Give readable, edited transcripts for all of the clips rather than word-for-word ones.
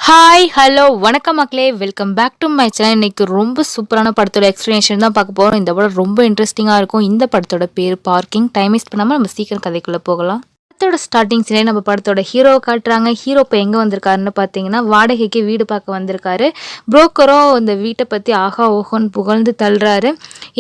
Hi hello வணக்கம் மக்களே, welcome back to my channel. இன்னைக்கு ரொம்ப சூப்பரான படத்தோட எக்ஸ்பிளனேஷன் தான் பார்க்க போகிறோம். இந்த படம் ரொம்ப இன்ட்ரெஸ்டிங்காக இருக்கும். இந்த படத்தோட பேர் பார்க்கிங். டைம் வேஸ்ட் பண்ணாமல் நம்ம சீக்கிரம் கதைக்குள்ளே போகலாம். படத்தோட ஸ்டார்டிங் சீனே நம்ம படத்தோட ஹீரோவை காட்டுறாங்க. ஹீரோ இப்போ எங்கே வந்திருக்காருன்னு பார்த்தீங்கன்னா, வாடகைக்கு வீடு பார்க்க வந்திருக்காரு. புரோக்கரும் இந்த வீட்டை பற்றி ஆஹா ஓஹோன்னு புகழ்ந்து தள்ளுறாரு.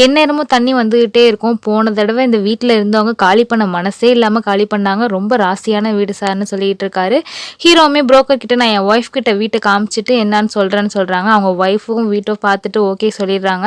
எந்நேரமும் தண்ணி வந்துகிட்டே இருக்கும். போன தடவை இந்த வீட்டில் இருந்தவங்க காலி பண்ண மனசே இல்லாமல் காலி பண்ணாங்க. ரொம்ப ராசியான வீடு சார்னு சொல்லிட்டு இருக்காரு. ஹீரோவுமே புரோக்கர் கிட்ட நான் என் ஒய்ஃப் கிட்ட வீட்டை காமிச்சிட்டு என்னன்னு சொல்கிறாங்க. அவங்க ஒய்ஃபும் வீட்டை பார்த்துட்டு ஓகே சொல்லிடுறாங்க.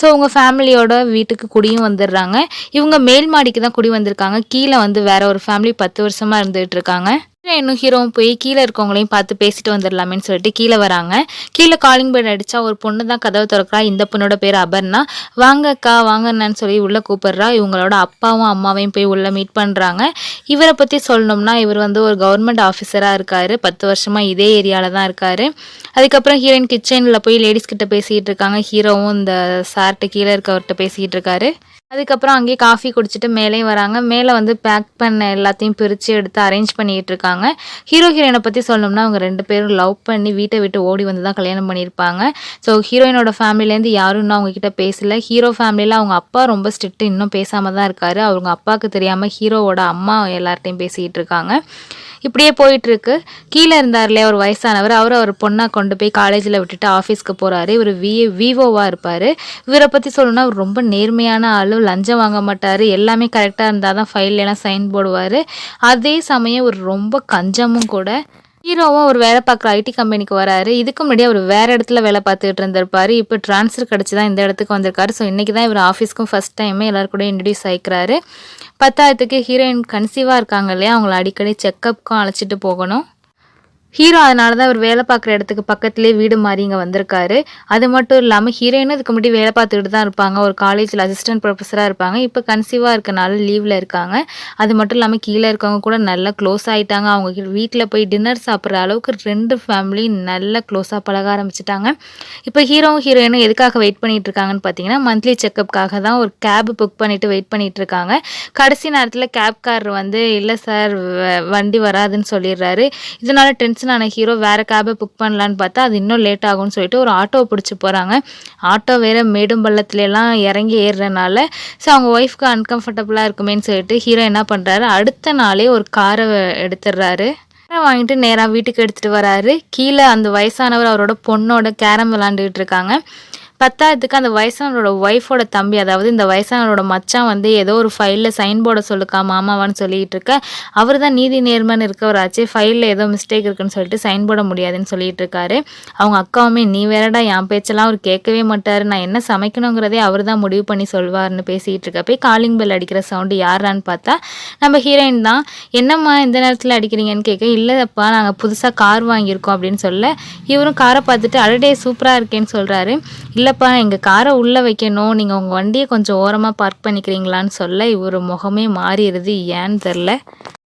ஸோ உங்கள் ஃபேமிலியோட வீட்டுக்கு குடியும் வந்துடுறாங்க. இவங்க மேல் மாடிக்கு தான் குடி வந்திருக்காங்க. கீழே வந்து வேற ஒரு ஃபேமிலி 10 வருஷமாக இருந்துகிட்டு இருக்காங்க. இன்னும் ஹீரோவும் போய் கீழே இருக்கவங்களையும் பார்த்து பேசிட்டு வந்துடலாமேன்னு சொல்லிட்டு கீழே வராங்க. கீழே காலிங் பெல் அடித்தா ஒரு பொண்ணு தான் கதவை திறக்கிறா. இந்த பொண்ணோட பேர் அபர்ணா. வாங்க அக்கா வாங்கன்னு சொல்லி உள்ளே கூப்பிடுறா. இவங்களோட அப்பாவும் அம்மாவையும் போய் உள்ளே மீட் பண்ணுறாங்க. இவரை பற்றி சொல்லணும்னா இவர் வந்து ஒரு கவர்மெண்ட் ஆஃபீஸராக இருக்கார். 10 வருஷமாக இதே ஏரியாவில் தான் இருக்கார். அதுக்கப்புறம் ஹீரோயின் கிச்சனில் போய் லேடிஸ் கிட்ட பேசிக்கிட்டு இருக்காங்க. ஹீரோவும் இந்த சார்ட்டு கீழே இருக்கவர்கிட்ட பேசிக்கிட்டு இருக்காரு. அதுக்கப்புறம் அங்கேயே காஃபி குடிச்சிட்டு மேலே வராங்க. மேலே வந்து பேக் பண்ண எல்லாத்தையும் பிரித்து எடுத்து அரேஞ்ச் பண்ணிகிட்டு இருக்காங்க. ஹீரோ ஹீரோயினை பற்றி சொல்லணும்னா அவங்க 2 பேரும் லவ் பண்ணி வீட்டை விட்டு ஓடி வந்து தான் கல்யாணம் பண்ணியிருப்பாங்க. ஸோ ஹீரோயினோட ஃபேமிலிலேருந்து யாரும் இன்னும் அவங்கக்கிட்ட பேசலை. ஹீரோ ஃபேமிலியில் அவங்க அப்பா ரொம்ப ஸ்ட்ரிக்ட்டு, இன்னும் பேசாமல் தான் இருக்கார். அவங்க அப்பாவுக்கு தெரியாமல் ஹீரோவோட அம்மா எல்லார்ட்டையும் பேசிக்கிட்டு இருக்காங்க. இப்படியே போயிட்டுருக்கு. கீழே இருந்தார் இல்லையா ஒரு வயசானவர், அவர் பொண்ணாக கொண்டு போய் காலேஜில் விட்டுட்டு ஆஃபீஸ்க்கு போகிறாரு. இவர் விவோவாக இருப்பார். இவரை பற்றி சொல்லணும்னா அவர் ரொம்ப நேர்மையான ஆள். லஞ்சம் வாங்க மாட்டார். எல்லாமே கரெக்டாக இருந்தால் தான் ஃபைல்லாம் சைன் போடுவார். அதே சமயம் ஒரு ரொம்ப கஞ்சமும் கூட. ஹீரோவும் ஒரு வேலை பார்க்குற ஐடி கம்பெனிக்கு வராரு. இதுக்கு முன்னாடி அவர் வேறு இடத்துல வேலை பார்த்துக்கிட்டு இருந்திருப்பார். இப்போ ட்ரான்ஸ்ஃபர் கிடச்சி தான் இந்த இடத்துக்கு வந்திருக்காரு. ஸோ இன்றைக்கி தான் இவர் ஆஃபீஸ்க்கும் ஃபஸ்ட் டைமே எல்லாரும் கூட இன்ட்ரடியூஸ் ஆகிக்கிறாரு. 10ஆயிரத்துக்கு ஹீரோயின் கன்சீவாக இருக்காங்க இல்லையா, அவங்கள அடிக்கடி செக்கப்புக்கும் அழைச்சிட்டு போகணும். ஹீரோ அதனால தான் அவர் வேலை பார்க்குற இடத்துக்கு பக்கத்துலேயே வீடு மாறி இங்கே வந்திருக்காரு. அது மட்டும் இல்லாமல் ஹீரோயினும் இதுக்கு முன்னாடி வேலை பார்த்துக்கிட்டு தான் இருப்பாங்க. ஒரு காலேஜில் அசிஸ்டன்ட் ப்ரொஃபஸராக இருப்பாங்க. இப்போ கன்சீவாக இருக்கனால லீவில் இருக்காங்க. அது மட்டும் இல்லாமல் கீழே இருக்கவங்க கூட நல்லா க்ளோஸ் ஆகிட்டாங்க. அவங்க வீட்டில் போய் டின்னர் சாப்பிட்ற அளவுக்கு 2 ஃபேமிலி நல்லா க்ளோஸாக பழக ஆரம்பிச்சிட்டாங்க. இப்போ ஹீரோவும் ஹீரோயினும் எதுக்காக வெயிட் பண்ணிகிட்டு இருக்காங்கன்னு பார்த்தீங்கன்னா, மந்த்லி செக்கப்புக்காக தான் ஒரு கேப் புக் பண்ணிவிட்டு வெயிட் பண்ணிகிட்டு இருக்காங்க. கடைசி நேரத்தில் கேப்காரர் வந்து இல்லை சார் வண்டி வராதுன்னு சொல்லிடுறாரு. இதனால டென்ஷன் ஆன ஹீரோ வேற கேபை புக் பண்ணலான்னு பார்த்தா அது இன்னும் லேட் ஆகும்னு சொல்லிட்டு ஒரு ஆட்டோவை பிடிச்சி போகிறாங்க. ஆட்டோ வேற மேடும் பள்ளத்துலலாம் இறங்கி ஏறுறனால ஸோ அவங்க ஒய்ஃப்க்கு அன்கம்ஃபர்டபுளாக இருக்குமேன்னு சொல்லிட்டு ஹீரோ என்ன பண்ணுறாரு, அடுத்த நாளே ஒரு காரை எடுத்துடுறாரு. காரை வாங்கிட்டு நேராக வீட்டுக்கு எடுத்துகிட்டு வராரு. கீழே அந்த வயசானவர் அவரோட பொண்ணோட கேரம் விளாண்டுக்கிட்டு இருக்காங்க. 10ஆயிரத்துக்கு அந்த வயசானவரோட ஒய்ஃபோட தம்பி, அதாவது இந்த வயசானவரோட மச்சான் வந்து ஏதோ ஒரு ஃபைலில் சைன் போட சொல்லுக்கா மாமாவான்னு சொல்லிட்டு இருக்க. அவர் தான் நீதி நேர்மைன்னு இருக்கவராச்சு, ஃபைலில் ஏதோ மிஸ்டேக் இருக்குன்னு சொல்லிட்டு சைன் போட முடியாதுன்னு சொல்லிட்டு இருக்காரு. அவங்க அக்காவுமே நீ வேறடா என் பேச்செல்லாம் அவர் கேட்கவே மாட்டார், நான் என்ன சமைக்கணுங்கிறதே அவர் தான் முடிவு பண்ணி சொல்வார்னு பேசிகிட்டு இருக்க. போய் காலிங் பெல் அடிக்கிற சவுண்டு யாரான்னு பார்த்தா நம்ம ஹீரோயின் தான். என்னம்மா இந்த நேரத்தில் அடிக்கிறீங்கன்னு கேட்க, இல்லைப்பா நாங்கள் புதுசாக கார் வாங்கியிருக்கோம் அப்படின்னு சொல்ல, இவரும் காரை பார்த்துட்டு அடடே சூப்பராக இருக்கேன்னு சொல்கிறாரு. இல்லைப்பா எங்கள் காரை உள்ளே வைக்கணும், நீங்கள் உங்கள் வண்டியை கொஞ்சம் ஓரமாக பார்க் பண்ணிக்கிறீங்களான்னு சொல்ல இவர் முகமே மாறிடுது, ஏன்னு தெரில.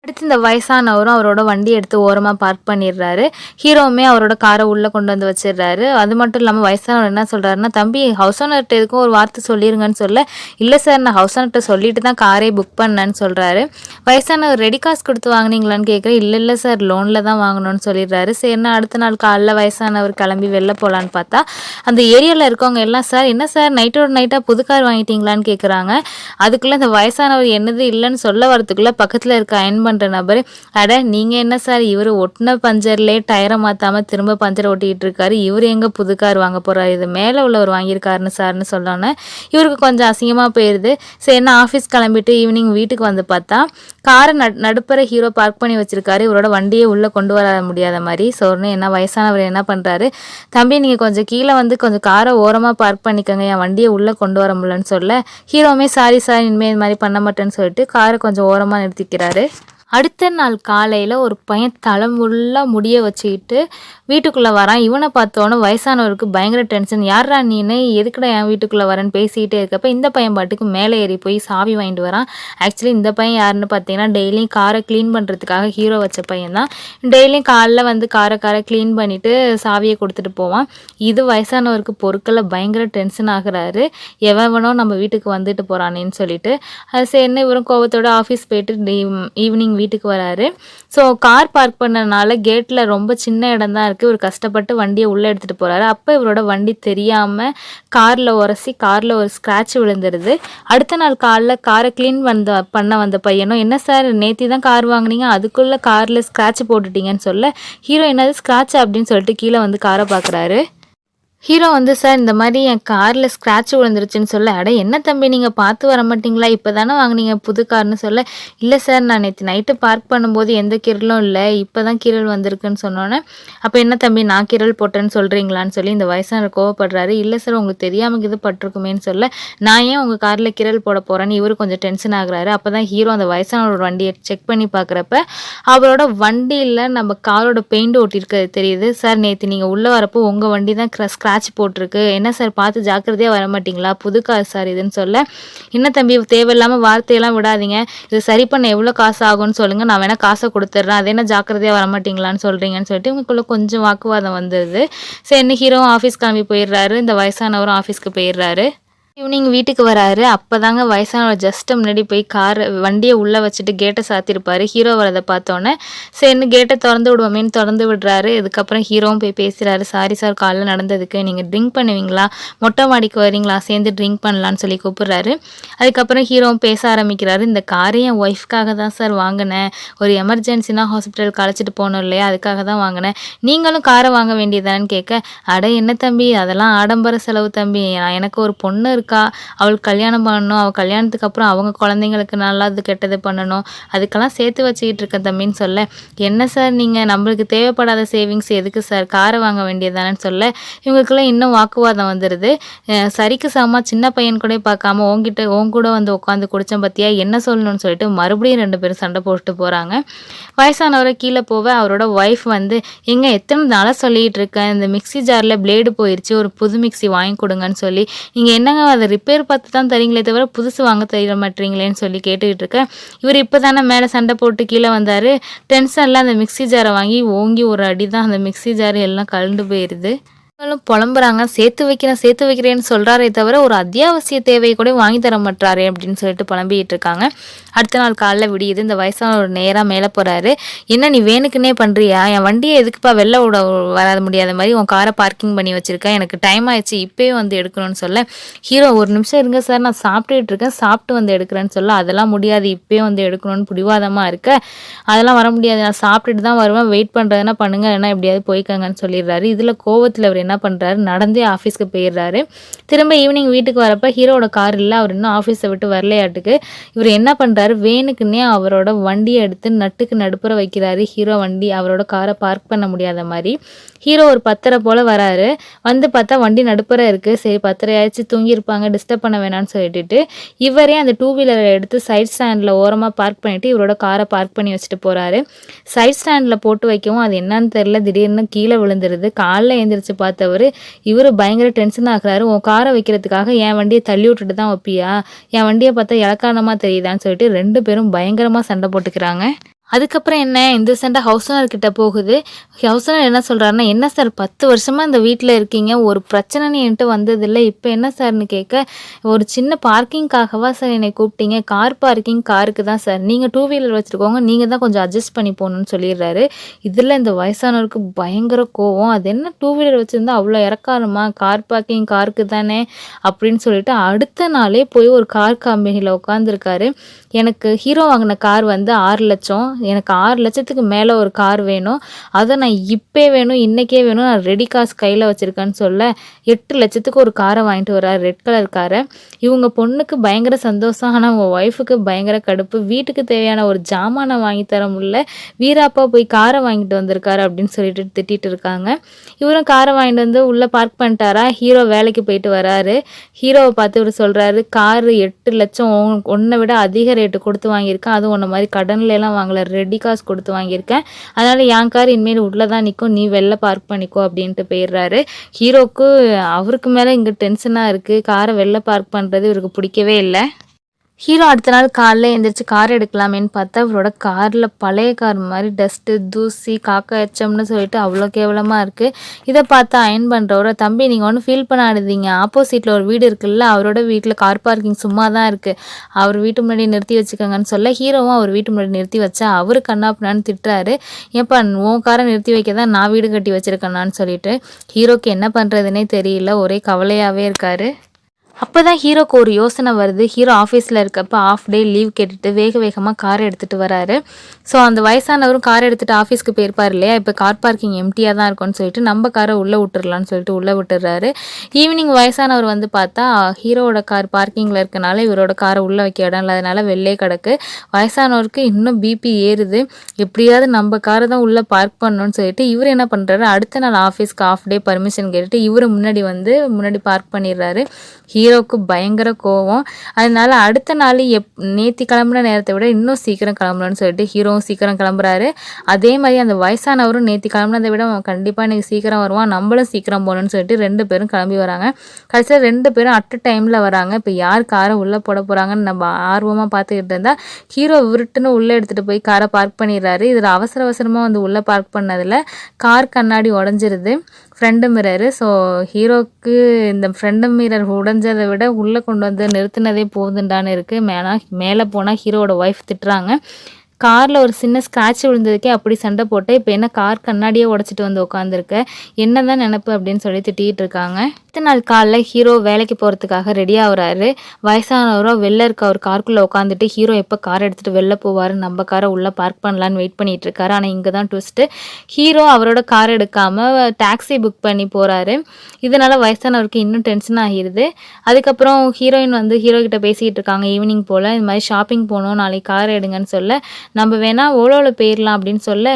அடுத்து இந்த வயசானவரும் அவரோட வண்டியை எடுத்து ஓரமாக பார்க் பண்ணிடுறாரு. ஹீரோவுமே அவரோட காரை உள்ளே கொண்டு வந்து வச்சிடுறாரு. அது மட்டும் இல்லாமல் வயசானவர் என்ன சொல்கிறாருன்னா, தம்பி ஹவுஸ் ஓனர்கிட்ட எதுக்கும் ஒரு வார்த்தை சொல்லிடுங்கன்னு சொல்ல, இல்லை சார் நான் ஹவுஸ் ஓனர்கிட்ட சொல்லிட்டு தான் காரே புக் பண்ணேன்னு சொல்கிறாரு. வயசானவர் ரெடி காசு கொடுத்து வாங்கினீங்களான்னு கேட்குறேன். இல்லை சார் லோனில் தான் வாங்கணும்னு சொல்லிடுறாரு. சரினா அடுத்த நாள் காலைல வயசானவர் கிளம்பி வெளில போகலான்னு பார்த்தா அந்த ஏரியாவில் இருக்கவங்க எல்லாம் சார் என்ன சார் நைட்டோட நைட்டாக புது கார் வாங்கிட்டீங்களான்னு கேட்குறாங்க. அதுக்குள்ளே அந்த வயசானவர் என்னது இல்லைன்னு சொல்ல வரதுக்குள்ளே பக்கத்தில் இருக்க அயன் பண்ணுற நபர், அட நீங்கள் என்ன சார் இவர் ஒட்டின பஞ்சர்லேயே டயரை மாற்றாமல் திரும்ப பஞ்சரை ஒட்டிக்கிட்டு இருக்காரு, இவர் எங்கே புது கார் வாங்க போகிறாரு, இது மேலே உள்ளவர் வாங்கியிருக்காருன்னு சார்னு சொல்லோன்னே இவருக்கு கொஞ்சம் அசிங்கமாக போயிடுது. சரி என்ன ஆஃபீஸ் கிளம்பிட்டு ஈவினிங் வீட்டுக்கு வந்து பார்த்தா காரை நடுப்பற ஹீரோ பார்க் பண்ணி வச்சிருக்காரு. இவரோட வண்டியை உள்ளே கொண்டு வர முடியாத மாதிரி. சொன்னே என்ன வயசானவர் என்ன பண்ணுறாரு, தம்பி நீங்கள் கொஞ்சம் கீழே வந்து கொஞ்சம் காரை ஓரமாக பார்க் பண்ணிக்கோங்க, என் வண்டியை உள்ளே கொண்டு வர முடியலன்னு சொல்ல ஹீரோவுமே சாரி சார் இனிமேல் இது மாதிரி பண்ண மாட்டேன்னு சொல்லிட்டு காரை கொஞ்சம் ஓரமாக நிறுத்திக்கிறாரு. அடுத்த நாள் காலையில் ஒரு பையன் தலைமுள்ளாக முடிய வச்சுக்கிட்டு வீட்டுக்குள்ளே வரான். இவனை பார்த்தோன்னே வயசானவருக்கு பயங்கர டென்ஷன். யாரா நீனு எதுக்குடா என் வீட்டுக்குள்ளே வரேன்னு பேசிக்கிட்டே இருக்கப்போ இந்த பையன் பாட்டுக்கு மேலே ஏறி போய் சாவி வாங்கிட்டு வரான். ஆக்சுவலி இந்த பையன் யாருன்னு பார்த்தீங்கன்னா டெய்லியும் காரை க்ளீன் பண்ணுறதுக்காக ஹீரோ வச்ச பையன் தான். டெய்லியும் காலைல வந்து காரை க்ளீன் பண்ணிவிட்டு சாவியை கொடுத்துட்டு போவான். இது வயசானவருக்கு பொருட்களை பயங்கர டென்ஷன் ஆகுறாரு. எவனோ நம்ம வீட்டுக்கு வந்துட்டு போகிறானேன்னு சொல்லிட்டு அது சரின்னு இவரும் கோவத்தோட ஆஃபீஸ் போயிட்டு ஈவினிங் வீட்டுக்கு வராரு. ஸோ கார் பார்க் பண்ணனால கேட்டில் ரொம்ப சின்ன இடம் தான் இருக்குது. இவர் கஷ்டப்பட்டு வண்டியை உள்ளே எடுத்துகிட்டு போகிறாரு. அப்போ இவரோட வண்டி தெரியாமல் காரில் உரசி காரில் ஒரு ஸ்க்ராட்ச் விழுந்துருது. அடுத்த நாள் காலைல காரை க்ளீன் பண்ண வந்த பையனும், என்ன சார் நேற்று தான் கார் வாங்கினீங்க, அதுக்குள்ளே காரில் ஸ்க்ராட்ச் போட்டுட்டீங்கன்னு சொல்ல, ஹீரோ என்னது ஸ்க்ராட்ச் அப்படின்னு சொல்லிட்டு கீழே வந்து காரை பார்க்குறாரு. ஹீரோ வந்து, சார் இந்த மாதிரி என் காரில் ஸ்க்ராட்ச் விழுந்துருச்சுன்னு சொல்ல, அட என்ன தம்பி நீங்கள் பார்த்து வர மாட்டிங்களா, இப்போ தானே வாங்கினீங்க புது கார்னு சொல்ல, இல்லை சார் நான் நேற்று நைட்டு பார்க் பண்ணும்போது எந்த கீரலும் இல்லை, இப்போ தான் கீரல் வந்திருக்குன்னு சொன்னோன்னே, அப்போ என்ன தம்பி நான் கீரல் போட்டேன்னு சொல்கிறீங்களான்னு சொல்லி இந்த வயசானவர் கோவப்படுறாரு. இல்லை சார் உங்களுக்கு தெரியாமல் இது பட்டிருக்குமேன்னு சொல்ல, நான் ஏன் உங்கள் காரில் கீரல் போட போகிறேன்னு இவர் கொஞ்சம் டென்ஷன் ஆகுறாரு. அப்போ தான் ஹீரோ அந்த வயசானவரோட வண்டியை செக் பண்ணி பார்க்குறப்ப அவரோட வண்டியில் நம்ம காரோட பெயிண்ட் ஒட்டியிருக்கிறது தெரியுது. சார் நேற்று நீங்கள் உள்ளே வரப்போ உங்கள் வண்டி தான் ஸ்க்ராட்ச் போட்டிருக்கு, என்ன சார் பார்த்து ஜாக்கிரதையாக வர மாட்டிங்களா, புது கார் சார் இதுன்னு சொல்ல, என்ன தம்பி தேவையில்லாமல் வார்த்தையெல்லாம் விடாதீங்க, இது சரி பண்ண எவ்வளோ காசு ஆகும்னு சொல்லுங்கள், நான் வேணால் காசை கொடுத்துட்றேன், அது என்ன ஜாக்கிரதையாக வர மாட்டிங்களான்னு சொல்கிறீங்கன்னு சொல்லிட்டு இவங்களுக்குள்ள கொஞ்சம் வாக்குவாதம் வந்துடுது. சரி என்ன ஹீரோவும் ஆஃபீஸ் கிளம்பி போயிடுறாரு, இந்த வயசானவரும் ஆஃபீஸ்க்கு போயிடுறாரு. ஈவினிங் வீட்டுக்கு வராரு. அப்போதாங்க வயசானவர் ஜஸ்ட் முன்னாடி போய் வண்டியை உள்ளே வச்சுட்டு கேட்டை சாத்திருப்பாரு. ஹீரோ வரதை பார்த்தோன்னே சரின்னு கேட்டை திறந்து விடுவோமேன்னு திறந்து விடுறாரு. இதுக்கப்புறம் ஹீரோவும் போய் பேசுகிறாரு. சாரி சார் காலைல நடந்ததுக்கு, நீங்கள் ட்ரிங்க் பண்ணுவீங்களா, மொட்டை மாடிக்கு வரீங்களா, சேர்ந்து ட்ரிங்க் பண்ணலான்னு சொல்லி கூப்பிட்றாரு. அதுக்கப்புறம் ஹீரோவும் பேச ஆரம்பிக்கிறாரு. இந்த காரை என் ஒய்ஃப்காக தான் சார் வாங்கினேன், ஒரு எமர்ஜென்சினா ஹாஸ்பிட்டலுக்கு அழைச்சிட்டு போகணும் இல்லையா, அதுக்காக தான் வாங்கினேன், நீங்களும் காரை வாங்க வேண்டியதானு கேட்க, அட என்ன தம்பி அதெல்லாம் ஆடம்பர செலவு தம்பி, எனக்கு ஒரு பொண்ணு இருக்கா, அவளுக்கு கல்யாணம் பண்ணணும், அவள் கல்யாணத்துக்கு அப்புறம் அவங்க குழந்தைங்களுக்கு நல்லது கெட்டது பண்ணணும், அதுக்கெல்லாம் சேர்த்து வச்சுக்கிட்டு இருக்கேன் தம்பின்னு சொல்ல, என்ன சார் நீங்கள் நம்மளுக்கு தேவைப்படாத சேவிங்ஸ் எதுக்கு சார், காரை வாங்க வேண்டியதானு சொல்ல, இவங்களுக்குலாம் இன்னும் வாக்குவாதம் வந்துடுது. சரிக்கு சமமாக சின்ன பையன் கூட பார்க்காம உன் கூட வந்து உட்காந்து குடித்தேன் பற்றியா, என்ன சொல்லணும்னு சொல்லிட்டு மறுபடியும் 2 பேரும் சண்டை போட்டு போகிறாங்க. வயசானவரை கீழே போக அவரோட ஒய்ஃப் வந்து, எங்கே எத்தனை நாளாக சொல்லிகிட்டு இருக்கேன், இந்த மிக்சி ஜாரில் பிளேடு போயிடுச்சு, ஒரு புது மிக்சி வாங்கி கொடுங்கன்னு சொல்லி, நீங்கள் என்னங்க அதை ரிப்பேர் பார்த்து தான் தரீங்களே தவிர புதுசு வாங்க தெரிய மாட்டீங்களேன்னு சொல்லி கேட்டுக்கிட்டு இருக்கேன். இவர் இப்போ தானே மேலே சண்டை போட்டு கீழே வந்தார், டென்ஷனில் அந்த மிக்சி ஜாரை வாங்கி ஓங்கி ஒரு அடி தான் அந்த மிக்சி ஜார் எல்லாம் கலண்டு போயிடுது. புலம்புறாங்க, சேர்த்து வைக்கிறேன்னு சொல்கிறாரே தவிர ஒரு அத்தியாவசிய தேவையை கூட வாங்கி தர மாட்டாரே அப்படின்னு சொல்லிட்டு புலம்பிக்கிட்டு இருக்காங்க. அடுத்த நாள் காலைல விடியுது. இந்த வயசானவர் நேராக மேலே போகிறாரு. என்ன நீ வேணுக்குன்னே பண்ணுறியா, என் வண்டியை எதுக்குப்பா வெளில விட வர முடியாத மாதிரி உன் காரை பார்க்கிங் பண்ணி வச்சுருக்கேன், எனக்கு டைம் ஆயிடுச்சு இப்போயே வந்து எடுக்கணும்னு சொல்ல, ஹீரோ ஒரு நிமிஷம் இருங்க சார் நான் சாப்பிட்டுட்டு இருக்கேன், சாப்பிட்டு வந்து எடுக்கிறேன்னு சொல்ல, அதெல்லாம் முடியாது இப்போயே வந்து எடுக்கணும்னு பிடிவாதமாக இருக்க, அதெல்லாம் வர முடியாது நான் சாப்பிட்டுட்டு தான் வருவேன், வெயிட் பண்ணுறதுனா பண்ணுங்க இல்லைன்னா எப்படியாவது போய்க்கங்கன்னு சொல்லிடுறாரு. இதில் கோவத்தில் அவர் என்ன பண்ணுறாரு, நடந்தே ஆஃபீஸ்க்கு போயிடுறாரு. திரும்ப ஈவினிங் வீட்டுக்கு வரப்போ ஹீரோட கார் இல்லை, அவர் இன்னும் ஆஃபீஸை விட்டு வரலையாட்டுக்கு. இவர் என்ன பண்ணுறாரு, வேணுக்குன்னே அவரோட வண்டியை எடுத்து நட்டுக்கு நடுப்புற வைக்கிறாரு. ஹீரோ வண்டி அவரோட காரை பார்க் பண்ண முடியாத மாதிரி. ஹீரோ ஒரு 10:30 போல் வராரு. வந்து பார்த்தா வண்டி நடுப்புற இருக்குது. சரி 10:30 ஆயிடுச்சு தூங்கியிருப்பாங்க, டிஸ்டர்ப் பண்ண வேணான்னு சொல்லிட்டு இவரே அந்த 2 வீலரை எடுத்து சைட் ஸ்டாண்டில் ஓரமாக பார்க் பண்ணிவிட்டு இவரோட காரை பார்க் பண்ணி வச்சுட்டு போகிறாரு. சைட் ஸ்டாண்டில் போட்டு வைக்கவும் அது என்னன்னு தெரில, திடீர்னு கீழே விழுந்துருது. காலைல எழுந்திரிச்சு பார்த்தவர் இவர் பயங்கர டென்ஷன் ஆகுறாரு. உன் காரை வைக்கிறதுக்காக என் வண்டியை தள்ளி விட்டுட்டு தான் வைப்பியா, என் வண்டியை பார்த்தா இலக்காரமாக தெரியுதான்னு சொல்லிட்டு 2 பேரும் பயங்கரமாக சண்டை போட்டுக்கிறாங்க. அதுக்கப்புறம் என்ன, இந்த சண்டை ஹவுஸ் ஓனர் கிட்ட போகுது. ஹவுஸ் ஓனர் என்ன சொல்கிறாருன்னா, என்ன சார் 10 வருஷமாக இந்த வீட்டில் இருக்கீங்க, ஒரு பிரச்சனைன்னு என்கிட்ட வந்ததில்லை, இப்போ என்ன சார்னு கேட்க, ஒரு சின்ன பார்க்கிங்காகவா சார் என்னை கூப்பிட்டீங்க, கார் பார்க்கிங் காருக்கு தான் சார், நீங்கள் 2 வீலர் வச்சுருக்கோங்க, நீங்கள் தான் கொஞ்சம் அட்ஜஸ்ட் பண்ணி போகணுன்னு சொல்லிடுறாரு. இதில் இந்த வயசானவருக்கு பயங்கர கோவம், அது என்ன 2 வீலர் வச்சுருந்தா அவ்வளோ இறக்காரமா, கார் பார்க்கிங் காருக்கு தானே அப்படின்னு சொல்லிட்டு அடுத்த நாளே போய் ஒரு கார் கம்பெனியில் உட்காந்துருக்காரு. எனக்கு ஹீரோ வாங்கின கார் வந்து 6 லட்சம், எனக்கு 6 லட்சத்துக்கு மேலே ஒரு கார் வேணும், அதை நான் இப்போ வேணும் இன்றைக்கே வேணும், நான் ரெடி காசு கையில் வச்சுருக்கேன்னு சொல்ல 8 லட்சத்துக்கு ஒரு காரை வாங்கிட்டு வர்றாரு, ரெட் கலர் காரை. இவங்க பொண்ணுக்கு பயங்கர சந்தோஷம், ஆனால் அவங்க ஒய்ஃபுக்கு பயங்கர கடுப்பு. வீட்டுக்கு தேவையான ஒரு ஜாமானை வாங்கி தர முடியல, வீராப்பா போய் காரை வாங்கிட்டு வந்திருக்காரு அப்படின்னு சொல்லிட்டு திட்டிகிட்டு இருக்காங்க. இவரும் காரை வாங்கிட்டு வந்து உள்ளே பார்க் பண்ணிட்டாரா. ஹீரோ வேலைக்கு போயிட்டு வராரு. ஹீரோவை பார்த்து இவர் சொல்கிறாரு, காரு 8 லட்சம் ஒன்றை விட அதிக ரேட்டு கொடுத்து வாங்கியிருக்கேன், அதுவும் ஒன்றை மாதிரி கடன்லாம் வாங்கலை, ரெடி காசு கொடுத்து வாங்கியிருக்கேன், அதனால் என் கார் இனிமேல் உள்ளே தான் நிற்கும், நீ வெளில பார்க் பண்ணிக்கோ அப்படின்ட்டு போயிடுறாரு. ஹீரோக்கு அவருக்கு மேலே இங்கே டென்ஷனாக இருக்குது, காரை வெளில பார்க் பண்ணுறது இவருக்கு பிடிக்கவே இல்லை. ஹீரோ அடுத்த நாள் காலைல எந்திரிச்சு கார் எடுக்கலாமேன்னு பார்த்தா, அவரோட கார்ல பழைய கார் மாரி டஸ்ட்டு, தூசி, காக்கா எச்சம்னு சொல்லிட்டு அவ்ளோ கேவலமா இருக்கு. இத பார்த்து அயர்ன் பண்றவரு, "தம்பி நீங்க ஒண்ணும் ஃபீல் பண்ணாதீங்க. ஆப்போசிட்ல ஒரு வீடு இருக்குல்ல, அவரோட வீட்ல கார் பார்க்கிங் சும்மா தான் இருக்கு. அவர் வீட்டு முன்னாடி நிறுத்தி வச்சுக்கோங்கன்னு" சொல்ல, ஹீரோவும் அவர் வீட்டு முன்னாடி நிறுத்தி வச்சா, அவரு கன்னாபின்னான்னு திட்டுறாரு. "ஏன்பா உன் கார நிறுத்தி வைக்க தான் நான் வீடு கட்டி வச்சிருக்கேனான்னு" சொல்லிட்டு. ஹீரோக்கு என்ன பண்றதுன்னே தெரியல. ஒரே கவலையாவே இருக்காரு. அப்பதான் ஹீரோக்கு ஒரு யோசனை வருது. ஹீரோ ஆஃபீஸில் இருக்கப்ப ஆஃப் டே லீவ் கேட்டுட்டு வேக வேகமாக கார் எடுத்துகிட்டு வராரு. ஸோ அந்த வயசானவரும் கார் எடுத்துகிட்டு ஆஃபீஸ்க்கு போயிருப்பார் இல்லையா, இப்போ கார் பார்க்கிங் எம்டியாக தான் இருக்கும்னு சொல்லிட்டு நம்ம காரை உள்ளே விட்டுறலான்னு சொல்லிட்டு உள்ளே விட்டுறாரு. ஈவினிங் வயசானவர் வந்து பார்த்தா ஹீரோவோட கார் பார்க்கிங்கில் இருக்கனால இவரோட காரை உள்ளே வைக்க இடம் இல்லாதனால வெளிலே கிடக்கு. வயசானவருக்கு இன்னும் பிபி ஏறுது. எப்படியாவது நம்ம காரை தான் உள்ளே பார்க் பண்ணணும்னு சொல்லிட்டு இவர் என்ன பண்ணுறாரு, அடுத்த நாள் ஆஃபீஸ்க்கு ஆஃப் டே பர்மிஷன் கேட்டுட்டு இவர் முன்னாடி பார்க் பண்ணிடுறாரு. ஹீரோவுக்கு பயங்கர கோவம். அதனால அடுத்த நாள் நேத்தி கிளம்புன நேரத்தை விட இன்னும் சீக்கிரம் கிளம்பணும்னு சொல்லிட்டு ஹீரோவும் சீக்கிரம் கிளம்புறாரு. அதே மாதிரி அந்த வயசானவரும் நேத்தி கிளம்புனதை விட அவன் கண்டிப்பாக இன்றைக்கி சீக்கிரம் வருவான், நம்மளும் சீக்கிரம் போகணும்னு சொல்லிட்டு 2 பேரும் கிளம்பி வராங்க. கடைசியில் 2 பேரும் அட் டைமில் வராங்க. இப்போ யார் காரை உள்ளே போட போகிறாங்கன்னு நம்ம ஆர்வமாக பார்த்துக்கிட்டு இருந்தால் ஹீரோ விருட்டுன்னு உள்ளே எடுத்துகிட்டு போய் காரை பார்க் பண்ணிடுறாரு. இதில் அவசரமாக வந்து உள்ளே பார்க் பண்ணதில் கார் கண்ணாடி உடஞ்சிருது, ஃப்ரண்ட் மிரரு. ஸோ ஹீரோக்கு இந்த ஃப்ரண்ட் மிரர் உடைஞ்சதை விட உள்ளே கொண்டு வந்து நிறுத்தினதே போதுண்டான்னு இருக்குது. மேலே போனால் ஹீரோவோட ஒய்ஃப் திட்டுறாங்க. காரில் ஒரு சின்ன ஸ்க்ராட்ச் விழுந்ததுக்கே அப்படி சண்டை போட்டு இப்போ என்ன கார் கண்ணாடியே உடச்சிட்டு வந்து உட்காந்துருக்க, என்ன தான் நினப்பு அப்படின்னு சொல்லி திட்டிகிட்டு இருக்காங்க. அடுத்த நாள் காலைல ஹீரோ வேலைக்கு போகிறதுக்காக ரெடி ஆகுறாரு. வயசானவரோ வெளில இருக்க அவர் காருக்குள்ளே உட்காந்துட்டு ஹீரோ எப்போ கார் எடுத்துகிட்டு வெளில போவார், நம்ம காரை உள்ளே பார்க் பண்ணலான்னு வெயிட் பண்ணிகிட்டு இருக்காரு. ஆனால் இங்கே தான் ட்விஸ்ட்டு, ஹீரோ அவரோட கார் எடுக்காமல் டாக்ஸி புக் பண்ணி போகிறாரு. இதனால் வயசானவருக்கு இன்னும் டென்ஷன் ஆகிடுது. அதுக்கப்புறம் ஹீரோயின் வந்து ஹீரோ கிட்ட பேசிகிட்டு இருக்காங்க ஈவினிங் போல், இந்த மாதிரி ஷாப்பிங் போகணும், நாளைக்கு கார் எடுங்கன்னு சொல்ல, நம்ம வேணால் ஓலோவில் போயிடலாம் அப்படின்னு சொல்ல,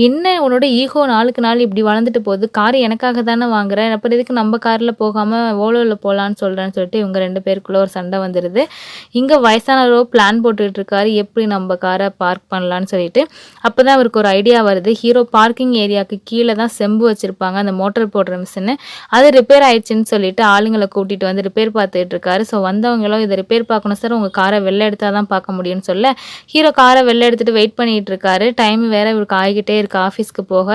என்ன உன்னோட ஈகோ நாளுக்கு நாள் இப்படி வளர்ந்துட்டு போகுது, கார் எனக்காக தானே வாங்குறேன், அப்புறம் இதுக்கு நம்ம காரில் போகாமல் ஓலோவில் போகலான்னு சொல்கிறேன்னு சொல்லிட்டு இவங்க 2 பேருக்குள்ளே ஒரு சண்டை வந்துடுது. இங்கே வயசானவரோ பிளான் போட்டுக்கிட்டு இருக்காரு, எப்படி நம்ம காரை பார்க் பண்ணலான்னு சொல்லிட்டு. அப்போ தான் அவருக்கு ஒரு ஐடியா வருது. ஹீரோ பார்க்கிங் ஏரியாவுக்கு கீழே தான் செம்பு வச்சுருப்பாங்க, அந்த மோட்டர் போடுற மிஷின்னு, அது ரிப்பேர் ஆயிடுச்சுன்னு சொல்லிட்டு ஆளுங்களை கூட்டிகிட்டு வந்து ரிப்பேர் பார்த்துட்டு இருக்காரு. ஸோ வந்தவங்களும் இதை ரிப்பேர் பார்க்கணும் சார், உங்கள் காரை வெளில எடுத்தால் தான் பார்க்க முடியும்னு சொல்ல, ஹீரோ காரை வெளில எடுத்துகிட்டு வெயிட் பண்ணிகிட்டு இருக்காரு. டைம் வேறு இவருக்கு ஆகிக்கிட்டே இருக்கு ஆஃபீஸ்க்கு போக.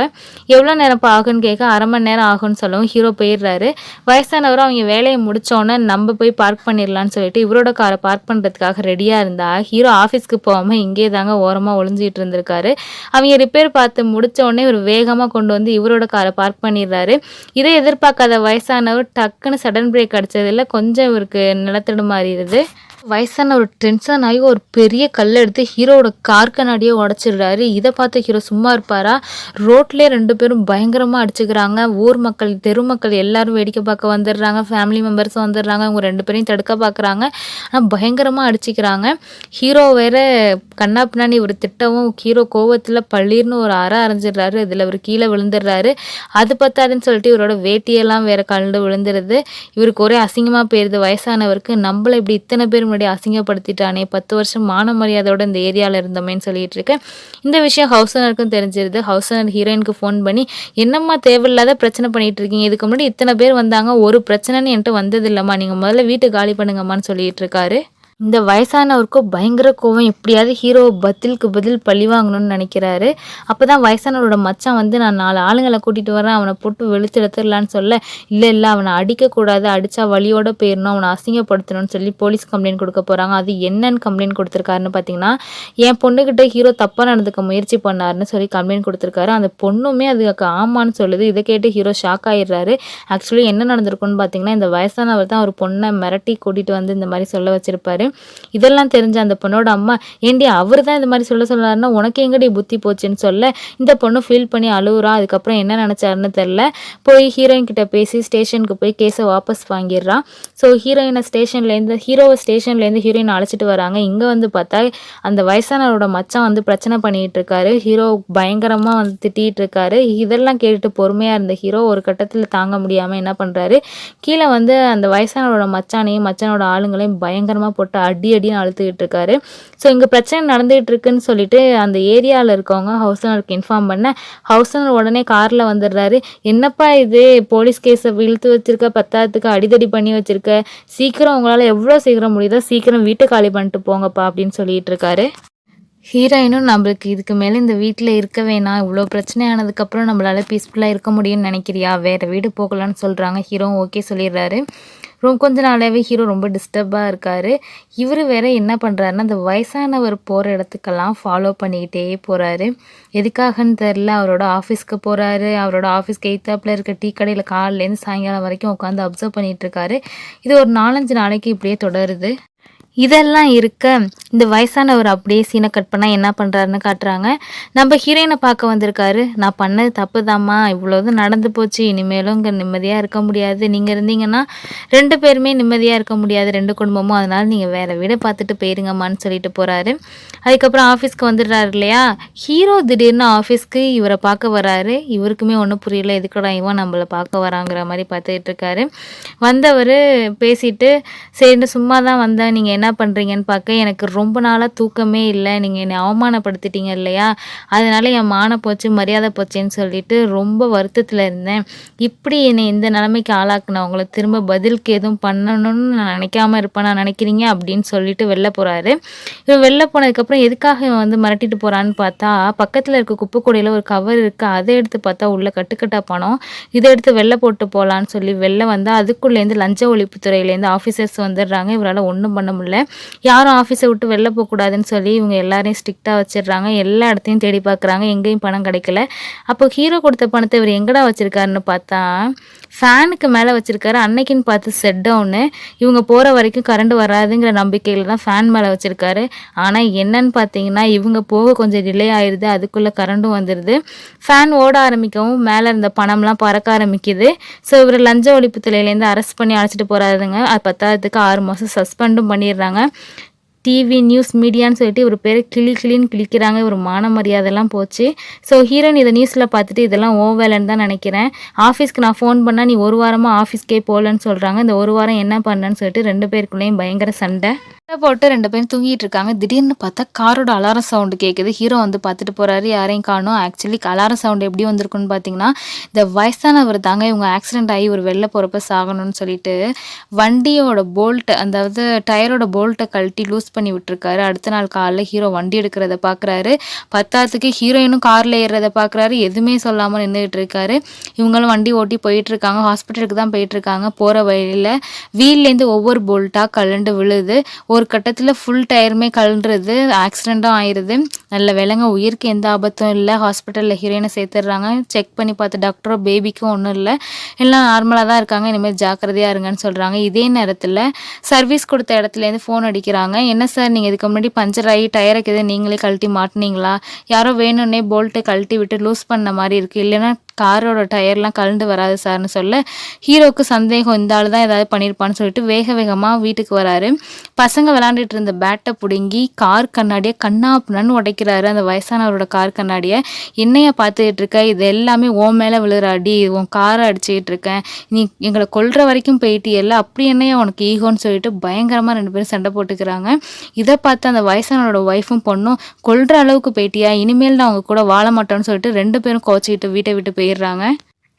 எவ்வளோ நேரம் ஆகுன்னு கேட்க 1/2 மணி நேரம் ஆகும்னு சொல்லவும் ஹீரோ போயிடுறாரு. வயசானவரும் அவங்க வேலையை முடித்தோன்னே நம்ம போய் பார்க் பண்ணிடலான்னு சொல்லிட்டு இவரோட காரை பார்க் பண்ணுறதுக்காக ரெடியாக இருந்தா ஹீரோ ஆஃபீஸ்க்கு போகாமல் இங்கே தாங்க ஓரமாக ஒளிஞ்சிட்டு இருந்திருக்காரு. அவங்க ரிப்பேர் பார்த்து முடித்தோடனே இவர் வேகமாக கொண்டு வந்து இவரோட காரை பார்க் பண்ணிடுறாரு. இதை எதிர்பார்க்காத வயசானவர் டக்குன்னு சடன் பிரேக் அடித்ததில் கொஞ்சம் இவருக்கு நிலத்தடுமாறிடுது. வயசான ஒரு டென்ஷன் ஆகி ஒரு பெரிய கல்லை எடுத்து ஹீரோவோட கார் கண்ணாடியே உடச்சிடுறாரு. இதை பார்த்து ஹீரோ சும்மா இருப்பாரா, ரோட்லேயே 2 பேரும் பயங்கரமாக அடிச்சுக்கிறாங்க. ஊர் மக்கள், தெரு மக்கள் எல்லாரும் வேடிக்கை பார்க்க வந்துடுறாங்க, ஃபேமிலி மெம்பர்ஸும் வந்துடுறாங்க. அவங்க 2 பேரையும் தடுக்க பார்க்குறாங்க, ஆனால் பயங்கரமாக அடிச்சுக்கிறாங்க. ஹீரோ வேற கண்ணா பின்னாடி ஒரு திட்டவும் ஹீரோ கோவத்தில் பள்ளீர்னு ஒரு அரைஞ்சிடுறாரு. இதில் அவர் கீழே விழுந்துடுறாரு. அது பத்தாதுன்னு சொல்லிட்டு இவரோட வேட்டியெல்லாம் வேற கலந்து விழுந்துடுது. இவருக்கு ஒரே அசிங்கமாக போயிடுது. வயசானவருக்கு நம்மளை இப்படி இத்தனை பேர் முன்னாடி அசிங்கப்படுத்திட்டானே, 10 வருஷம் மான மரியாதையோட இந்த ஏரியாவில் இருந்தோமேன்னு சொல்லிட்டு இருக்கேன். இந்த விஷயம் ஹவுஸ் ஓனருக்கும் தெரிஞ்சிருது. ஹவுஸ் ஓனர் ஹீரோயினுக்கு ஃபோன் பண்ணி, என்னம்மா தேவையில்லாத பிரச்சனை பண்ணிட்டு இருக்கீங்க, இதுக்கு முன்னாடி இத்தனை பேர் வந்தாங்க, ஒரு பிரச்சனைன்னு என்கிட்ட வந்தது இல்லைம்மா, நீங்கள் முதல்ல வீட்டை காலி பண்ணுங்கம்மான்னு சொல்லிட்டு இருக்காரு. இந்த வயசானவருக்கும் பயங்கர கோவம், எப்படியாவது ஹீரோவை பதிலுக்கு பதில் பழி வாங்கணும்னு நினைக்கிறாரு. அப்போ தான் வயசானவரோட மச்சான் வந்து, நான் 4 ஆளுங்களை கூட்டிகிட்டு வரேன், அவனை போட்டு வெளுத்து எடுத்துடலான்னு சொல்ல, இல்லை அவனை அடிக்கக்கூடாது, அடித்தா வலியோடு போயிடணும், அவனை அசிங்கப்படுத்தணும்னு சொல்லி போலீஸ் கம்ப்ளைண்ட் கொடுக்க போகிறாங்க. அது என்னன்னு கம்ப்ளைண்ட் கொடுத்துருக்காருன்னு பார்த்தீங்கன்னா, என் பொண்ணுக்கிட்ட ஹீரோ தப்பாக நடந்துக்க முயற்சி பண்ணாருன்னு சொல்லி கம்ப்ளைண்ட் கொடுத்துருக்காரு. அந்த பொண்ணுமே அதுக்கு ஆமான்னு சொல்லுது. இதை கேட்டு ஹீரோ ஷாக் ஆகிடுறாரு. ஆக்சுவலி என்ன நடந்திருக்குன்னு பார்த்தீங்கன்னா, இந்த வயசானவர் தான் ஒரு பொண்ணை மிரட்டி கூட்டிகிட்டு வந்து இந்த மாதிரி சொல்ல வச்சிருப்பாரு. இதெல்லாம் தெரிஞ்ச அந்த பொண்ணோட அம்மா, ஏண்டி அவர் தான் இந்த மாதிரி சொல்லாருன்னா உனக்கு எங்கடி புத்தி போச்சுன்னு சொல்ல, இந்த பொண்ணு ஃபீல் பண்ணி அழுவுறா. அதுக்கப்புறம் என்ன நினச்சாருன்னு தெரில, போய் ஹீரோயின் கிட்ட பேசி ஸ்டேஷனுக்கு போய் கேஸை வாபஸ் வாங்கிடுறான். ஸோ ஹீரோவை ஸ்டேஷன்லேருந்து ஹீரோயின் அழைச்சிட்டு வராங்க. இங்கே வந்து பார்த்தா அந்த வயசானவரோட மச்சான் வந்து பிரச்சனை பண்ணிகிட்டு இருக்காரு. ஹீரோ பயங்கரமாக வந்து திட்டிகிட்டு இருக்காரு. இதெல்லாம் கேட்டுட்டு பொறுமையாக இருந்த ஹீரோ ஒரு கட்டத்தில் தாங்க முடியாமல் என்ன பண்ணுறாரு, கீழே வந்து அந்த வயசானவரோட மச்சானையும் மச்சானோட ஆளுங்களையும் பயங்கரமாக போட்டு போட்டு அடி அடின்னு அழுத்துக்கிட்டு இருக்காரு. ஸோ இங்கே பிரச்சனை நடந்துகிட்டு இருக்குன்னு சொல்லிட்டு அந்த ஏரியாவில் இருக்கவங்க ஹவுஸ் ஓனருக்கு இன்ஃபார்ம் பண்ண ஹவுஸ் ஓனர் உடனே காரில் வந்துடுறாரு. என்னப்பா இது போலீஸ் கேஸை இழுத்து வச்சிருக்க, பத்தாயிரத்துக்கு அடிதடி பண்ணி வச்சிருக்க, சீக்கிரம் உங்களால் எவ்வளோ சீக்கிரம் முடியுதோ சீக்கிரம் வீட்டை காலி பண்ணிட்டு போங்கப்பா அப்படின்னு சொல்லிட்டு இருக்காரு. ஹீரோயினும் நம்மளுக்கு இதுக்கு மேலே இந்த வீட்டில் இருக்க வேணாம், இவ்வளோ பிரச்சனை ஆனதுக்கப்புறம் நம்மளால் பீஸ்ஃபுல்லாக இருக்க முடியும்னு நினைக்கிறியா, வேறு வீடு போகலான்னு சொல்கிறாங்க. ஹீரோவும் ஓகே சொல்லிடுறாரு. கொஞ்ச நாளாகவே ஹீரோ ரொம்ப டிஸ்டர்பாக இருக்கார். இவர் வேறு என்ன பண்ணுறாருன்னா அந்த வயசானவர் போகிற இடத்துக்கெல்லாம் ஃபாலோ பண்ணிக்கிட்டே போகிறாரு. எதுக்காகன்னு தெரில. அவரோட ஆஃபீஸ்க்கு போகிறாரு. அவரோட ஆஃபீஸ்க்கு எய்த்தாப்பில் இருக்க டீ கடையில் காலையிலேருந்து சாயங்காலம் வரைக்கும் உட்காந்து அப்சர்வ் பண்ணிகிட்ருக்காரு. இது ஒரு 4-5 நாளைக்கு இப்படியே தொடருது. இதெல்லாம் இருக்க இந்த வயசானவர் அப்படியே சீனை கட் பண்ணால் என்ன பண்ணுறாருன்னு காட்டுறாங்க. நம்ம ஹீரோயினை பார்க்க வந்திருக்காரு. நான் பண்ணது தப்பு தாம்மா, இவ்வளோது நடந்து போச்சு, இனிமேலும் இங்கே நிம்மதியாக இருக்க முடியாது, நீங்கள் இருந்தீங்கன்னா 2 பேருமே நிம்மதியாக இருக்க முடியாது, 2 குடும்பமும், அதனால் நீங்கள் வேறு வீடை பார்த்துட்டு போயிருங்கம்மான்னு சொல்லிட்டு போகிறாரு. அதுக்கப்புறம் ஆஃபீஸ்க்கு வந்துடுறாரு இல்லையா. ஹீரோ திடீர்னு ஆஃபீஸ்க்கு இவரை பார்க்க வராரு. இவருக்குமே ஒன்றும் புரியல, எதுக்கடா இவன் நம்மளை பார்க்க வராங்கிற மாதிரி பார்த்துக்கிட்டு இருக்காரு. வந்தவர் பேசிட்டு சரின்னு சும்மா தான் வந்தேன், நீங்கள் என்ன பண்ணுறீங்கன்னு பார்க்க, எனக்கு ரொம்ப நாளாக தூக்கமே இல்லை, நீங்கள் என்னை அவமானப்படுத்திட்டீங்க இல்லையா, அதனால என் மானம் போச்சு, மரியாதை போச்சுன்னு சொல்லிட்டு ரொம்ப வருத்தத்தில் இருந்தேன். இப்படி என்னை இந்த நிலைமைக்கு ஆளாக்குனவங்கள திரும்ப பதிலுக்கு எதுவும் பண்ணணும்னு நான் நினைக்காம இருப்பேன் நான் நினைக்கிறீங்க அப்படின்னு சொல்லிட்டு வெளில போகிறாரு. இவன் வெளில போனதுக்கப்புறம் எதுக்காக இவன் வந்து மிரட்டிட்டு போகிறான்னு பார்த்தா, பக்கத்தில் இருக்க குப்பை கூடையில் ஒரு கவர் இருக்குது, அதை எடுத்து பார்த்தா உள்ள கட்டுக்கட்டா பணம், இதை எடுத்து வெளில போட்டு போகலான்னு சொல்லி வெளில வந்தால் அதுக்குள்ளேருந்து லஞ்ச ஒழிப்புத்துறையிலேருந்து ஆஃபீஸர்ஸ் வந்துடுறாங்க. இவரால் ஒன்றும் பண்ண முடியல. யாரும் ஆஃபீஸை விட்டு வெளில போகக்கூடாதுன்னு சொல்லி இவங்க எல்லாரையும் ஸ்ட்ரிக்டாக வச்சிடுறாங்க. எல்லா இடத்தையும் தேடி பார்க்குறாங்க, எங்கேயும் பணம் கிடைக்கல. அப்போ ஹீரோ கொடுத்த பணத்தை இவர் எங்கடா வச்சுருக்காருன்னு பார்த்தா ஃபேனுக்கு மேலே வச்சுருக்காரு. அன்னைக்குன்னு பார்த்து செட் டவுனு. இவங்க போகிற வரைக்கும் கரண்ட் வராதுங்கிற நம்பிக்கையில் தான் ஃபேன் மேலே வச்சுருக்காரு. ஆனால் என்னன்னு பார்த்தீங்கன்னா இவங்க போக கொஞ்சம் டிலே ஆயிடுது, அதுக்குள்ளே கரண்ட்டும் வந்துடுது. ஃபேன் ஓட ஆரம்பிக்கவும் மேலே இருந்த பணம்லாம் பறக்க ஆரம்பிக்குது. ஸோ இவர் லஞ்ச ஒழிப்புத்துறையிலேருந்து அரெஸ்ட் பண்ணி அழைச்சிட்டு போகிறாருங்க. அது 10க்கு 6 மாதம் சஸ்பெண்டும் பண்ணிடுறாங்க. டிவி நியூஸ் மீடியான்னு சொல்லிட்டு இவர் பேர் கிளின்னு கிழிக்கிறாங்க. இவர் மான மரியாதைலாம் போச்சு. ஸோ ஹீரோயின் இதை நியூஸில் பார்த்துட்டு இதெல்லாம் வேலைன்னு தான் நினைக்கிறேன், ஆஃபீஸ்க்கு நான் ஃபோன் பண்ணால் நீ 1 வாரமாக ஆஃபீஸ்க்கே போகலன்னு சொல்கிறாங்க, இந்த 1 வாரம் என்ன பண்ணேன்னு சொல்லிட்டு 2 பேருக்குள்ளேயும் பயங்கர சண்டை போட்டு 2 பேரும் தூங்கிட்டு இருக்காங்க. திடீர்னு பார்த்தா காரோட அலாரம் சவுண்டு கேட்குது. ஹீரோ வந்து பார்த்துட்டு போகிறாரு, யாரையும் காணும். ஆக்சுவலி அலாரம் சவுண்டு எப்படி வந்திருக்குன்னு பார்த்தீங்கன்னா இந்த வயசானவர் தாங்க இவங்க ஆக்சிடென்ட் ஆகி ஒரு வெளில போகிறப்ப சாகணும்னு சொல்லிட்டு வண்டியோட போல்ட்டு, அதாவது டயரோட போல்ட்டை கழட்டி லூஸ் பண்ணி விட்டுருக்காரு. அடுத்த நாள் காலைல ஹீரோ வண்டி எடுக்கிறத பார்க்குறாரு. 10க்கு ஹீரோயினும் காரில் ஏறுறதை பார்க்குறாரு. எதுவுமே சொல்லாமல் நின்றுட்டு இருக்காரு. இவங்களும் வண்டி ஓட்டி போயிட்டுருக்காங்க. ஹாஸ்பிட்டலுக்கு தான் போயிட்டுருக்காங்க. போகிற வழியில் வீல்லேருந்து ஒவ்வொரு போல்ட்டாக கலண்டு விழுது. ஒரு கட்டத்தில் ஃபுல் டயருமே கலண்டுறது, ஆக்சிடெண்ட்டும் ஆயிடுது. நல்ல வேலைங்க, உயிருக்கு எந்த ஆபத்தும் இல்லை. ஹாஸ்பிட்டலில் ஹீரோயினை சேர்த்துடுறாங்க. செக் பண்ணி பார்த்து டாக்டரோ பேபிக்கும் ஒன்றும் இல்லை, எல்லாம் நார்மலாக தான் இருக்காங்க, இனிமேல் ஜாக்கிரதையாக இருங்கன்னு சொல்கிறாங்க. இதே நேரத்தில் சர்வீஸ் கொடுத்த இடத்துலேருந்து ஃபோன் அடிக்கிறாங்க. என்ன சார், நீங்கள் இதுக்கு முன்னாடி பஞ்சர் ஆகி டயருக்கு எதுவும் நீங்களே கழட்டி மாட்டினீங்களா, யாரோ வேணும்னே போல்ட்டை கழட்டி விட்டு லூஸ் பண்ண மாதிரி இருக்குது, இல்லைன்னா காரோட டயர்லாம் கலந்து வராது சார்னு சொல்ல ஹீரோவுக்கு சந்தேகம், இந்த ஆள் தான் ஏதாவது பண்ணியிருப்பான்னு சொல்லிட்டு வேகமாக வீட்டுக்கு வராரு. பசங்க விளாண்டுட்டு இருந்த பேட்டை பிடுங்கி கார் கண்ணாடியை கண்ணாப்புன்னு உடைக்கிறாரு. அந்த வயசானவரோட கார் கண்ணாடியை, என்னைய பார்த்துக்கிட்டு இருக்க, இது எல்லாமே உன் மேலே விழுற அடி, உன் காரை அடிச்சுக்கிட்டு இருக்கேன், நீ எங்களை கொல்ற வரைக்கும் போயிட்டியல்ல, அப்படி என்னையா உனக்கு ஈகோன்னு சொல்லிட்டு பயங்கரமாக 2 பேரும் சண்டை போட்டுக்கிறாங்க. இதை பார்த்து அந்த வயசானவரோட ஒய்ஃபும் பொண்ணும், கொல்ற அளவுக்கு போயிட்டியா, இனிமேல் நான் அவங்க கூட வாழ மாட்டோன்னு சொல்லிட்டு 2 பேரும் கோச்சிக்கிட்டு வீட்டை விட்டு போயிடுறாங்க.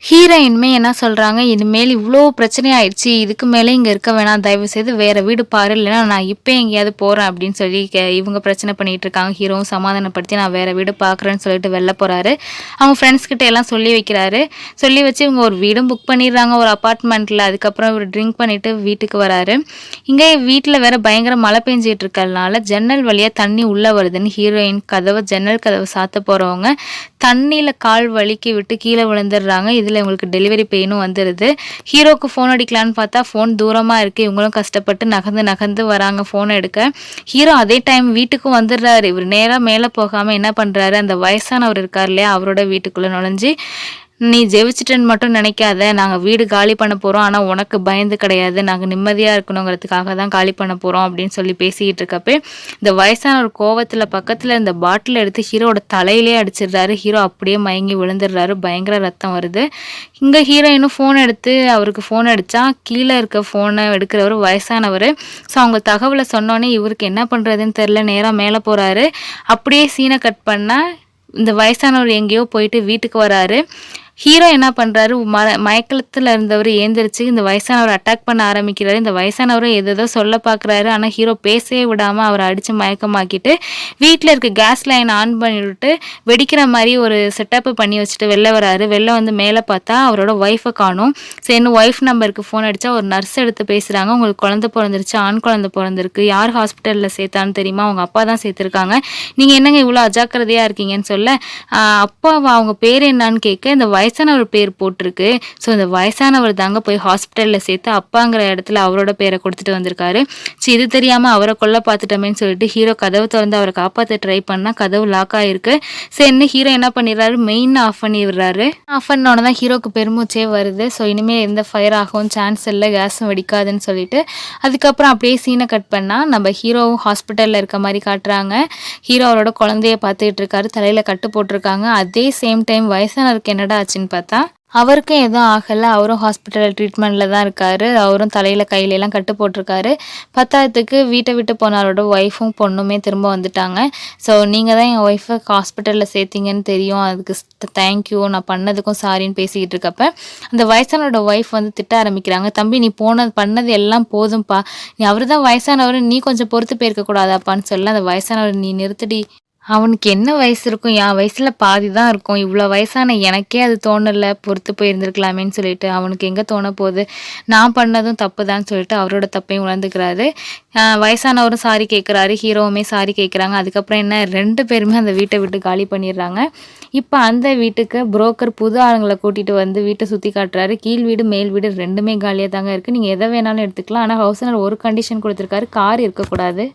ஹீரோயின்மே என்ன சொல்கிறாங்க, இனிமேல் இவ்வளோ பிரச்சனை ஆயிடுச்சு, இதுக்கு மேலே இங்கே இருக்க வேணாம், தயவு செய்து வேறு வீடு பாரு, இல்லைன்னா நான் இப்போ எங்கேயாவது போகிறேன் அப்படின்னு சொல்லி இவங்க பிரச்சனை பண்ணிகிட்டு இருக்காங்க. ஹீரோவும் சமாதானப்படுத்தி நான் வேறு வீடு பார்க்குறேன்னு சொல்லிட்டு வெளில போகிறாரு. அவங்க ஃப்ரெண்ட்ஸ்கிட்ட எல்லாம் சொல்லி வைக்கிறாரு. சொல்லி வச்சு இவங்க ஒரு வீடும் புக் பண்ணிடுறாங்க, ஒரு அப்பார்ட்மெண்ட்டில். அதுக்கப்புறம் இவர் ட்ரிங்க் பண்ணிவிட்டு வீட்டுக்கு வராரு. இங்கே வீட்டில் வேறு பயங்கர மழை பெஞ்சிட்டு இருக்கிறதுனால ஜன்னல் வழியாக தண்ணி உள்ளே வருதுன்னு ஹீரோயின் ஜன்னல் கதவை சாத்த போகிறவங்க தண்ணியில் கால் வலிக்கி விட்டு கீழே விழுந்துடுறாங்க. இதில் இவங்களுக்கு டெலிவரி பெயினும் வந்துடுது. ஹீரோக்கு ஃபோன் அடிக்கலான்னு பார்த்தா ஃபோன் தூரமாக இருக்குது. இவங்களும் கஷ்டப்பட்டு நகர்ந்து வராங்க ஃபோனை எடுக்க. ஹீரோ அதே டைம் வீட்டுக்கும் வந்துடுறாரு. இவர் நேராக மேலே போகாமல் என்ன பண்ணுறாரு, அந்த வயசானவர் இருக்கார் இல்லையா, அவரோட வீட்டுக்குள்ளே நுழைஞ்சி நீ ஜெயிச்சிட்டேன்னு மட்டும் நினைக்காத, நாங்கள் வீடு காலி பண்ண போகிறோம், ஆனால் உனக்கு பயந்து கிடையாது, நாங்கள் நிம்மதியாக இருக்கணுங்கிறதுக்காக தான் காலி பண்ண போகிறோம் அப்படின்னு சொல்லி பேசிக்கிட்டு இருக்கப்போ இந்த வயசான ஒரு கோவத்தில் பக்கத்தில் இந்த பாட்டில் எடுத்து ஹீரோட தலையிலே அடிச்சிடுறாரு. ஹீரோ அப்படியே மயங்கி விழுந்துடுறாரு. பயங்கர ரத்தம் வருது. இங்கே ஹீரோயினும் ஃபோன் எடுத்து அவருக்கு ஃபோன் அடித்தா கீழே இருக்க ஃபோனை எடுக்கிறவர் வயசானவர். ஸோ அவங்க தகவலை சொன்னோன்னே இவருக்கு என்ன பண்ணுறதுன்னு தெரில, நேராக மேலே போகிறாரு. அப்படியே சீனை கட் பண்ணால் இந்த வயசானவர் எங்கேயோ போயிட்டு வீட்டுக்கு வராரு. ஹீரோ என்ன பண்ணுறாரு, மயக்கத்தில் இருந்தவர் ஏந்திரிச்சு இந்த வயசானவர் அட்டாக் பண்ண ஆரம்பிக்கிறாரு. இந்த வயசானவரை எதோ சொல்ல பார்க்குறாரு. ஆனால் ஹீரோ பேசவே விடாமல் அவரை அடித்து மயக்கமாக்கிட்டு வீட்டில் இருக்க கேஸ் லைன் ஆன் பண்ணிவிட்டு வெடிக்கிற மாதிரி ஒரு செட்டப்பு பண்ணி வச்சுட்டு வெளில வராரு. வெளில வந்து மேலே பார்த்தா அவரோட ஒய்ஃபை காணும். சரி, ஒய்ஃப் நம்பருக்கு ஃபோன் அடித்தா ஒரு நர்ஸ் எடுத்து பேசுகிறாங்க. உங்களுக்கு குழந்தை பிறந்துருச்சு, ஆண் குழந்தை பிறந்திருக்கு, யார் ஹாஸ்பிட்டலில் சேர்த்தான்னு தெரியுமா, அவங்க அப்பா தான் சேர்த்துருக்காங்க, நீங்கள் என்னங்க இவ்வளோ அஜாக்கிரதையாக இருக்கீங்கன்னு சொல்ல அப்பாவா அவங்க பேர் என்னான்னு கேட்க இந்த வயசானவர் பேர் போட்டிருக்கு. ஸோ இந்த வயசானவர் தாங்க போய் ஹாஸ்பிட்டலில் சேர்த்து அப்பாங்கிற இடத்துல அவரோட பேரை கொடுத்துட்டு வந்திருக்காரு. சரி, இது தெரியாமல் அவரை கொல்ல பார்த்துட்டோமேன்னு சொல்லிட்டு ஹீரோ கதவு திறந்து அவரை காப்பாற்ற ட்ரை பண்ணால் கதவு லாக் ஆகிருக்கு. சரின்னு ஹீரோ என்ன பண்ணிடுறாரு, மெயின் ஆஃப் பண்ணி விடுறாரு. ஆஃப் பண்ணோன்னு தான் ஹீரோக்கு பெருமூச்சே வருது. ஸோ இனிமேல் எந்த ஃபயர் ஆகும் சான்ஸ் இல்லை, கேஸும் வெடிக்காதுன்னு சொல்லிட்டு அதுக்கப்புறம் அப்படியே சீனை கட் பண்ணால் நம்ம ஹீரோவும் ஹாஸ்பிட்டலில் இருக்க மாதிரி காட்டுறாங்க. ஹீரோ அவரோட குழந்தைய பார்த்துக்கிட்டு இருக்காரு, தலையில் கட்டு போட்டிருக்காங்க. அதே சேம் டைம் வயசானவருக்கு என்னடா ஆச்சுன்னு பார்த்தா அவருக்கும் எதுவும் ஆகலை, அவரும் ஹாஸ்பிட்டல் ட்ரீட்மெண்ட்டில் தான் இருக்கார். அவரும் தலையில் கையிலெல்லாம் கட்டு போட்டிருக்காரு. பத்தாயிரத்துக்கு வீட்டை விட்டு போனாரோட ஒய்ஃபும் பொண்ணுமே திரும்ப வந்துட்டாங்க. ஸோ நீங்கள் தான் என் ஒய்ஃபை ஹாஸ்பிட்டலில் சேர்த்திங்கன்னு தெரியும், அதுக்கு தேங்க்யூ, நான் பண்ணதுக்கும் சாரின்னு பேசிக்கிட்டு இருக்கப்ப அந்த வயசானோட ஒய்ஃப் வந்து திட்ட ஆரம்பிக்கிறாங்க. தம்பி, நீ பண்ணது எல்லாம் போதும்ப்பா, நீ அவர் தான் வயசானவர், நீ கொஞ்சம் பொறுத்து போயிருக்கக்கூடாதாப்பான்னு சொல்ல அந்த வயசானவர், நீ நிறுத்தடி, அவனுக்கு என்ன வயசு இருக்கும், என் வயசில் பாதி தான் இருக்கும், இவ்வளோ வயசான எனக்கே அது தோணலை, பொறுத்து போயிருந்துருக்கலாமேன்னு சொல்லிட்டு அவனுக்கு எங்கே தோண போகுது, நான் பண்ணதும் தப்பு தான் சொல்லிட்டு அவரோட தப்பையும் உணர்ந்துக்கிறாரு. வயசானவரும் சாரி கேட்குறாரு, ஹீரோவுமே சாரி கேட்குறாங்க. அதுக்கப்புறம் என்ன, 2 பேருமே அந்த வீட்டை விட்டு காலி பண்ணிடுறாங்க. இப்போ அந்த வீட்டுக்கு புரோக்கர் புது ஆளுங்களை கூட்டிகிட்டு வந்து வீட்டை சுற்றி காட்டுறாரு. கீழ் வீடு மேல் வீடு 2மே காலியாக தாங்க இருக்குது, நீங்கள் எதை வேணாலும் எடுத்துக்கலாம். ஆனால் ஹவுஸ் ஓனர் ஒரு கண்டிஷன் கொடுத்துருக்காரு, கார் இருக்கக்கூடாது,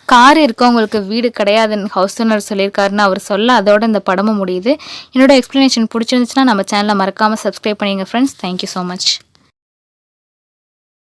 கார் இருக்கவங்களுக்கு வீடு கிடையாதுன்னு ஹவுஸ் ஓனர் சொல்லியிருக்காருன்னு அவர் சொல்ல அதோட இந்த படமும் முடியுது. என்னோட எக்ஸ்ப்ளனேஷன் பிடிச்சிருந்துச்சுன்னா நம்ம சேனலை மறக்காமல் சப்ஸ்கிரைப் பண்ணிங்க ஃப்ரெண்ட்ஸ். Thank you so much.